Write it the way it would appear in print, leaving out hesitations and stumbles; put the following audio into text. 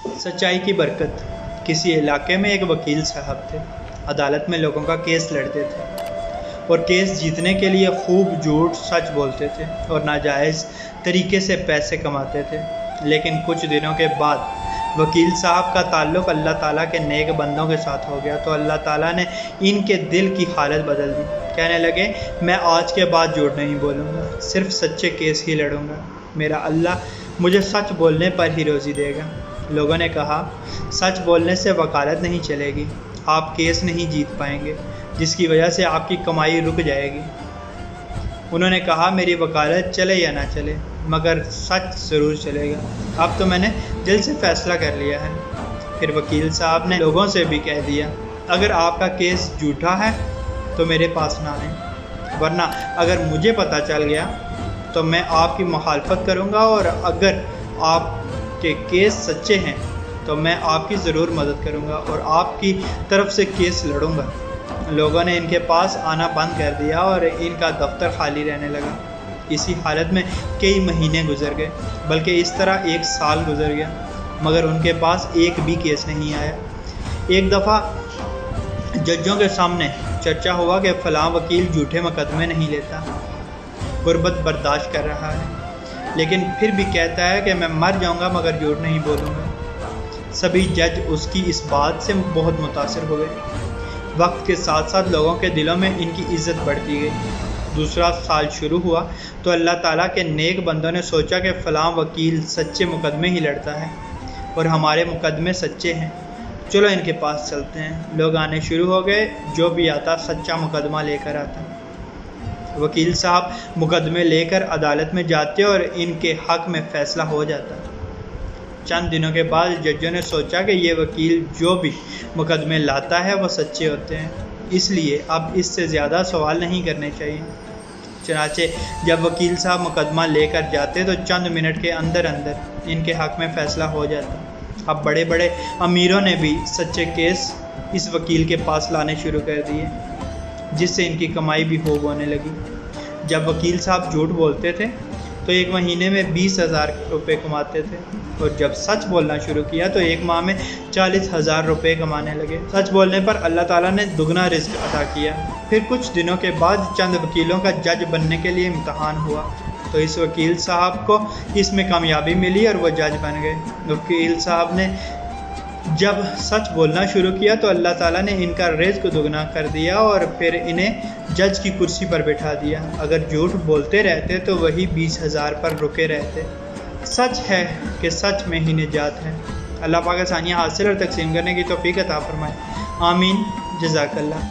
سچائی کی برکت۔ کسی علاقے میں ایک وکیل صاحب تھے، عدالت میں لوگوں کا کیس لڑتے تھے اور کیس جیتنے کے لیے خوب جھوٹ سچ بولتے تھے اور ناجائز طریقے سے پیسے کماتے تھے۔ لیکن کچھ دنوں کے بعد وکیل صاحب کا تعلق اللہ تعالیٰ کے نیک بندوں کے ساتھ ہو گیا تو اللہ تعالیٰ نے ان کے دل کی حالت بدل دی۔ کہنے لگے، میں آج کے بعد جھوٹ نہیں بولوں گا، صرف سچے کیس ہی لڑوں گا، میرا اللہ مجھے سچ بولنے پر ہی روزی دے گا۔ لوگوں نے کہا، سچ بولنے سے وکالت نہیں چلے گی، آپ کیس نہیں جیت پائیں گے، جس کی وجہ سے آپ کی کمائی رک جائے گی۔ انہوں نے کہا، میری وکالت چلے یا نہ چلے مگر سچ ضرور چلے گا، اب تو میں نے دل سے فیصلہ کر لیا ہے۔ پھر وکیل صاحب نے لوگوں سے بھی کہہ دیا، اگر آپ کا کیس جھوٹا ہے تو میرے پاس نہ آئیں، ورنہ اگر مجھے پتہ چل گیا تو میں آپ کی مخالفت کروں گا، اور اگر آپ کے کیس سچے ہیں تو میں آپ کی ضرور مدد کروں گا اور آپ کی طرف سے کیس لڑوں گا۔ لوگوں نے ان کے پاس آنا بند کر دیا اور ان کا دفتر خالی رہنے لگا۔ اسی حالت میں کئی مہینے گزر گئے، بلکہ اس طرح 1 سال گزر گیا، مگر ان کے پاس ایک بھی کیس نہیں آیا۔ ایک دفعہ ججوں کے سامنے چرچا ہوا کہ فلاں وکیل جھوٹے مقدمے نہیں لیتا، غربت برداشت کر رہا ہے، لیکن پھر بھی کہتا ہے کہ میں مر جاؤں گا مگر جھوٹ نہیں بولوں گا۔ سبھی جج اس کی اس بات سے بہت متاثر ہوئے۔ وقت کے ساتھ ساتھ لوگوں کے دلوں میں ان کی عزت بڑھتی گئی۔ دوسرا سال شروع ہوا تو اللہ تعالیٰ کے نیک بندوں نے سوچا کہ فلاں وکیل سچے مقدمے ہی لڑتا ہے اور ہمارے مقدمے سچے ہیں، چلو ان کے پاس چلتے ہیں۔ لوگ آنے شروع ہو گئے، جو بھی آتا سچا مقدمہ لے کر آتا۔ وکیل صاحب مقدمے لے کر عدالت میں جاتے اور ان کے حق میں فیصلہ ہو جاتا۔ چند دنوں کے بعد ججوں نے سوچا کہ یہ وکیل جو بھی مقدمے لاتا ہے وہ سچے ہوتے ہیں، اس لیے اب اس سے زیادہ سوال نہیں کرنے چاہیے۔ چنانچہ جب وکیل صاحب مقدمہ لے کر جاتے تو چند منٹ کے اندر اندر ان کے حق میں فیصلہ ہو جاتا۔ اب بڑے بڑے امیروں نے بھی سچے کیس اس وکیل کے پاس لانے شروع کر دیے، جس سے ان کی کمائی بھی خوب ہونے لگی۔ جب وکیل صاحب جھوٹ بولتے تھے تو ایک مہینے میں 20,000 روپے کماتے تھے، اور جب سچ بولنا شروع کیا تو ایک ماہ میں 40,000 روپے کمانے لگے۔ سچ بولنے پر اللہ تعالیٰ نے دگنا رزق عطا کیا۔ پھر کچھ دنوں کے بعد چند وکیلوں کا جج بننے کے لیے امتحان ہوا تو اس وکیل صاحب کو اس میں کامیابی ملی اور وہ جج بن گئے۔ وکیل صاحب نے جب سچ بولنا شروع کیا تو اللہ تعالیٰ نے ان کا رزق دگنا کر دیا اور پھر انہیں جج کی کرسی پر بٹھا دیا۔ اگر جھوٹ بولتے رہتے تو وہی 20,000 پر رکے رہتے۔ سچ ہے کہ سچ میں ہی نجات ہے۔ اللہ پاک آسانیاں حاصل اور تقسیم کرنے کی توفیق عطا فرمائے، آمین۔ جزاک اللہ۔